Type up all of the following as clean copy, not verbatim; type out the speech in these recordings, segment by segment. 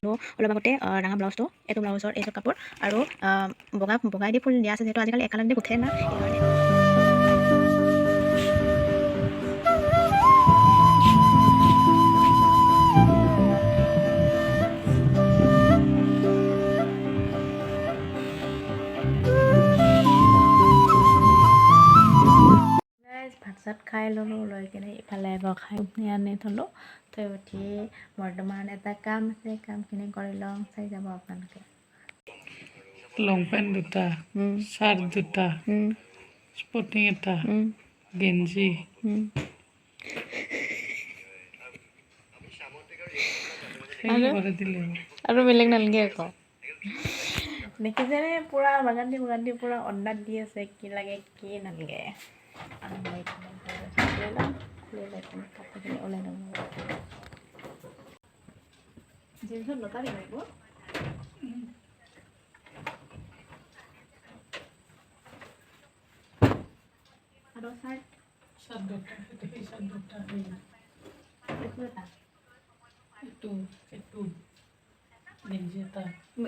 অলপ আগতে ৰঙা ব্লাউজটো এইটো ব্লাউজৰ এইটো কাপোৰ আৰু বগাই দি ফুল দিয়া আছে যিহেতু আজিকালি একালাৰ দি গুঠে না সেইকাৰণে ভাত চাত খাই ল'লোঁ লৈ কিনে ইফালে খাই আনি থলোঁ থৈ উঠি বৰ্তমান এটা কাম আছে কামখিনি কৰি লওঁ চাই যাব আপোনালোকে লং পেণ্ট দুটা চাৰ্ট দুটা স্পৰ্টিং এটা গেঞ্জি আৰু বেলেগ নালাগে আকৌ দেখিছেনে পূৰা বাগান দি পূৰা অৰ্ডাৰ দি আছে কি লাগে কি নালাগে আৰু মই কাপোৰখিনি ওলাই ল'ম জিন্সত লতা লাগিব আৰু চাৰ্ট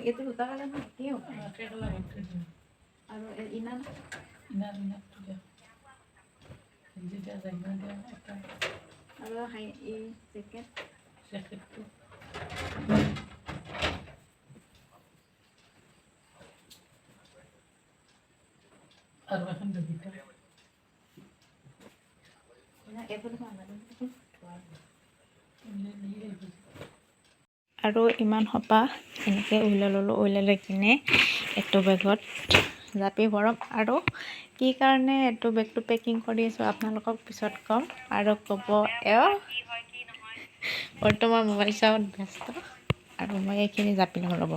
এইটো দুটা কালাৰ কি হ'ব আৰু ইনাৰ আৰু হাই এই জেকেটটো আৰু এখন দুটা আৰু ইমান সোপা এনেকৈ ওলাই ল'লোঁ ওলাই লৈ কিনে এইটো বেগত জাপি ভৰাম আৰু কি কাৰণে এইটো বেগটো পেকিং কৰি আছোঁ আপোনালোকক পিছত ক'ম আৰু ক'ব বৰ্তমান মোবাইল চাওঁত ব্যস্ত আৰু মই এইখিনি জাপি লওঁ ৰ'ব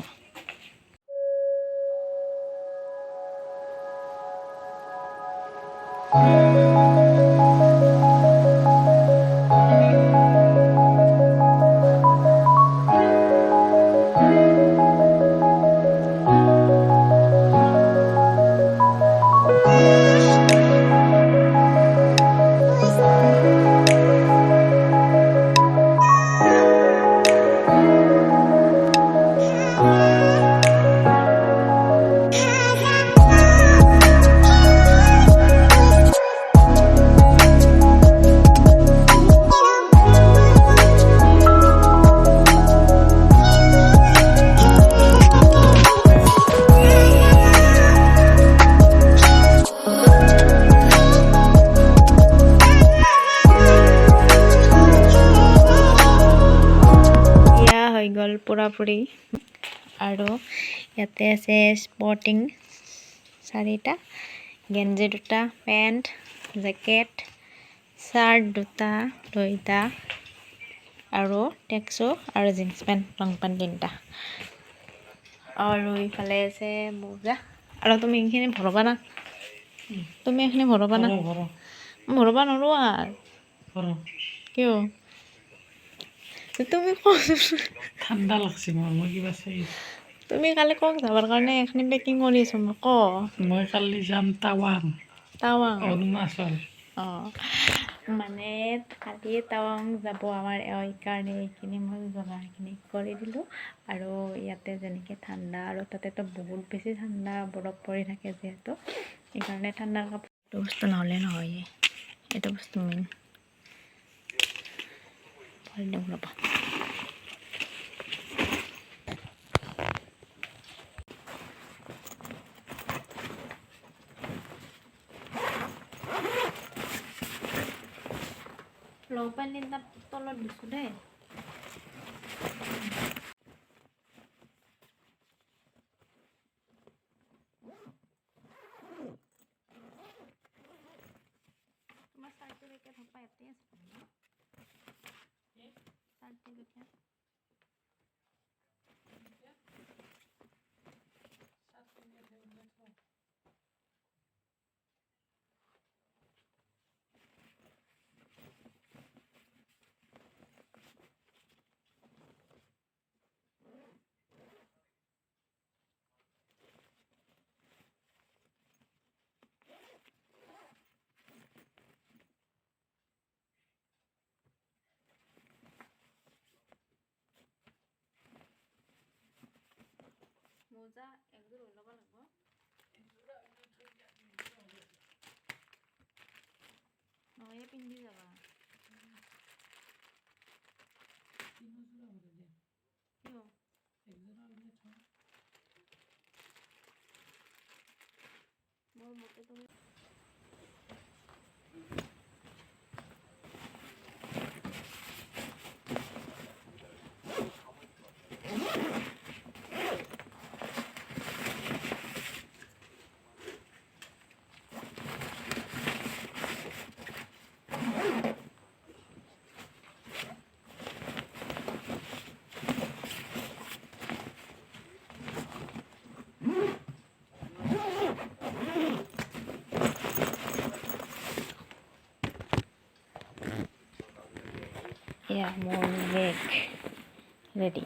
গ'ল পুৰাপুৰি আৰু ইয়াতে আছে স্পৰ্টিং 4টা গেঞ্জি 2টা পেণ্ট জেকেট চাৰ্ট 2টা আৰু টেক্সো আৰু জিন্স পেণ্ট লং পেণ্ট 3টা আৰু ইফালে আছে মোজা আৰু তুমি এইখিনি ভৰাবা না ভৰাবা নোৱাৰো আৰু কিয় তুমি ঠাণ্ডা লাগছে মই কিবা চাই তুমি কালি ক'ত যাবৰ কাৰণে এইখিনি পেকিং কৰি আছো মোক মই কালি যাম টাৱাং অৰুণাচল মানে কালি টাৱাং যাব আমাৰ এইকাৰণে এইখিনি মই যোগাৰখিনি কৰি দিলোঁ আৰু ইয়াতে যেনেকৈ ঠাণ্ডা আৰু তাতেতো বহুত বেছি ঠাণ্ডা বৰফ পৰি থাকে যিহেতু সেইকাৰণে ঠাণ্ডাৰ কাপোৰটো বস্তু নহ'লে নহয় এইটো বস্তু মেইন ৰ'বা লং পেণ্ট 3টা তলত দিছোঁ দেই তোমাৰ চাৰ্টিফিকেট হ'ব ইয়াতে আছে চাৰ্টিফিকেট নহ'লে পিন্ধি যাবা তিনিযোৰা হ'ব দে কিয় একযোৰা হ'লে থওঁ মোৰ মতে তুমি Yeah, more bag ready.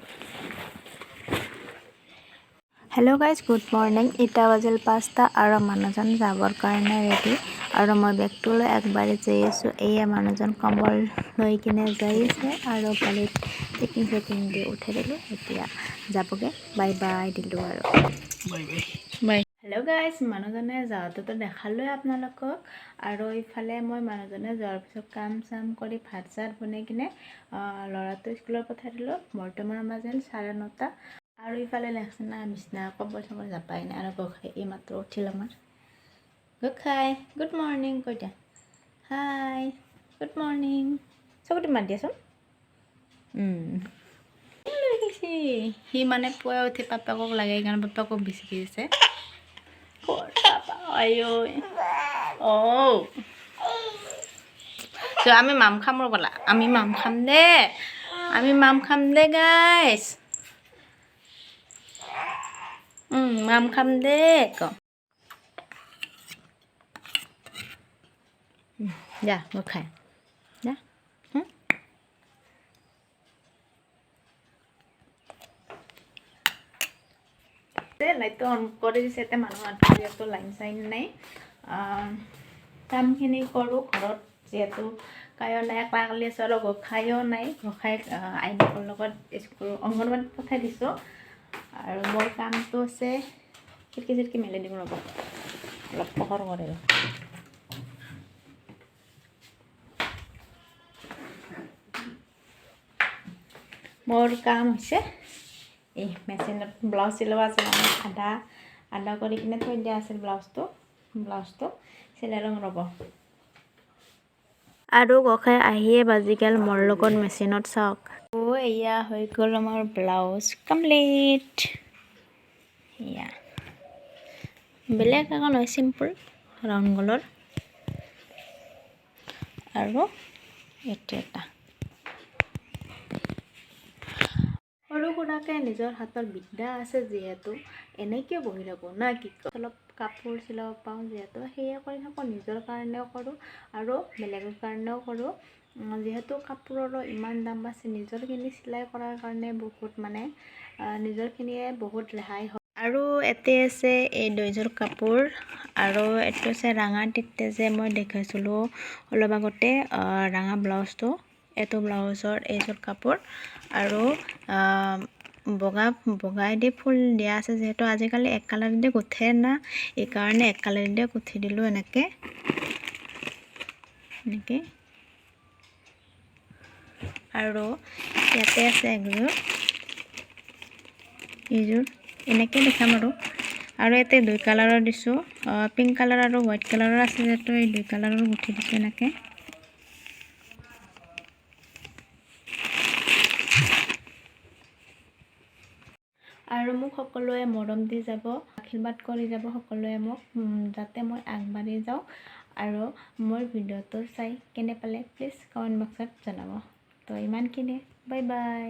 Hello' guys good morning এতিয়া বাজিল 5টা আৰু মানুহজন যাবৰ কাৰণে ৰেডি আৰু মই বেগটো লৈ একবাৰে যাই আছোঁ এয়া মানুহজন কম্বল লৈ কিনে যাই আছে আৰু গাড়ীত পেকিং দি উঠাই দিলোঁ এতিয়া যাবগৈ বাই বাই দিলোঁ আৰু bye bye bye hello' guys মানুহজনে যাওঁতেতো দেখালোৱে আপোনালোকক আৰু ইফালে মই মানুহজনে যোৱাৰ পিছত কাম চাম কৰি ভাত চাত বনাই কিনে ল'ৰাটো স্কুলত পঠাই দিলোঁ বৰ্তমান বাজিল 9:30 আৰু ইফালে লেখচিনা বিচনা কম্বল চম্বল জাপাই নাই আৰু গোসাঁই এই মাত্ৰ উঠিল আমাৰ গোসাঁই গুড মৰ্ণিং কৈ দিয়া হাই গুড মৰ্ণিং চকুটি মাত দিয়াচোন লৈ গৈছে সি মানে পুৱাই উঠি পাপাকক লাগে সেইকাৰণে পাপাকক বিচি দিছে আমি মাম খাম ৰ'বলা আমি মাম খাম দে গাইছ মাম খাম দে ক যা মোক খাই যা লাইটটো অন কৰি দিছে এতিয়া মানুহ যিহেতু লাইন চাইন নাই কামখিনি কৰোঁ ঘৰত যিহেতু কায়ো নাই কালি আছোঁ আৰু গোসাঁইও নাই গোসাঁইক আইতাকৰ লগত স্কুল অংগনবাড়ীত পঠাই দিছোঁ আৰু মোৰ কামটো আছে খিৰিকী চিৰিকী মেলি দিম ৰ'ব অলপ পোহৰ কৰিলোঁ মোৰ কাম হৈছে এই মেচিনত ব্লাউজ চিলোৱা আছিল আধা কৰি কিনে থৈ দিয়া আছিল ব্লাউজটো চিলাই ল'ম ৰ'ব আৰু গোসাঁই আহিয়ে বাজি গ'ল মোৰ লগত মেচিনত চাওক এয়া হৈ গ'ল আমাৰ ব্লাউজ কমপ্লিট এয়া বেলেগ একো নহয় চিম্পল ৰাউণ্ড গলৰ আৰু এইটো এটা সৰু সুৰাকৈ নিজৰ হাতৰ বিদ্যা আছে যিহেতু এনেকৈ বহি থাকোঁ না কি অলপ কাপোৰ চিলাব পাওঁ যিহেতু সেয়ে কৰি থাকোঁ নিজৰ কাৰণেও কৰোঁ আৰু বেলেগৰ কাৰণেও কৰোঁ যিহেতু কাপোৰৰো ইমান দাম আছে নিজৰখিনি চিলাই কৰাৰ কাৰণে বহুত মানে নিজৰখিনিয়ে বহুত ৰেহাই হয় আৰু এতে আছে এই দুইযোৰ কাপোৰ আৰু এইটো আছে ৰঙা টিকতে যে মই দেখাইছিলোঁ অলপ আগতে ৰঙা ব্লাউজটো এইটো ব্লাউজৰ এইযোৰ কাপোৰ আৰু বগাইদি ফুল দিয়া আছে যিহেতু আজিকালি এক কালাৰেদি গুঠে না এইকাৰণে এক কালাৰেদি গুঠি দিলোঁ এনেকৈ আৰু ইয়াতে আছে এইযোৰ এনেকৈ দেখাম আৰু ইয়াতে 2 কালাৰৰ দিছোঁ পিংক কালাৰ আৰু হোৱাইট কালাৰৰ আছে যিহেতু এই 2 কালাৰৰ গুঠি দিছোঁ এনেকৈ আৰু মোক সকলোৱে মৰম দি যাব আশীৰ্বাদ কৰি যাব সকলোৱে মোক যাতে মই আগবাঢ়ি যাওঁ আৰু মোৰ ভিডিঅ'টো চাই কেনে পালে প্লিজ কমেণ্ট বক্সত জনাব তো ইমানখিনিয়ে বাই বাই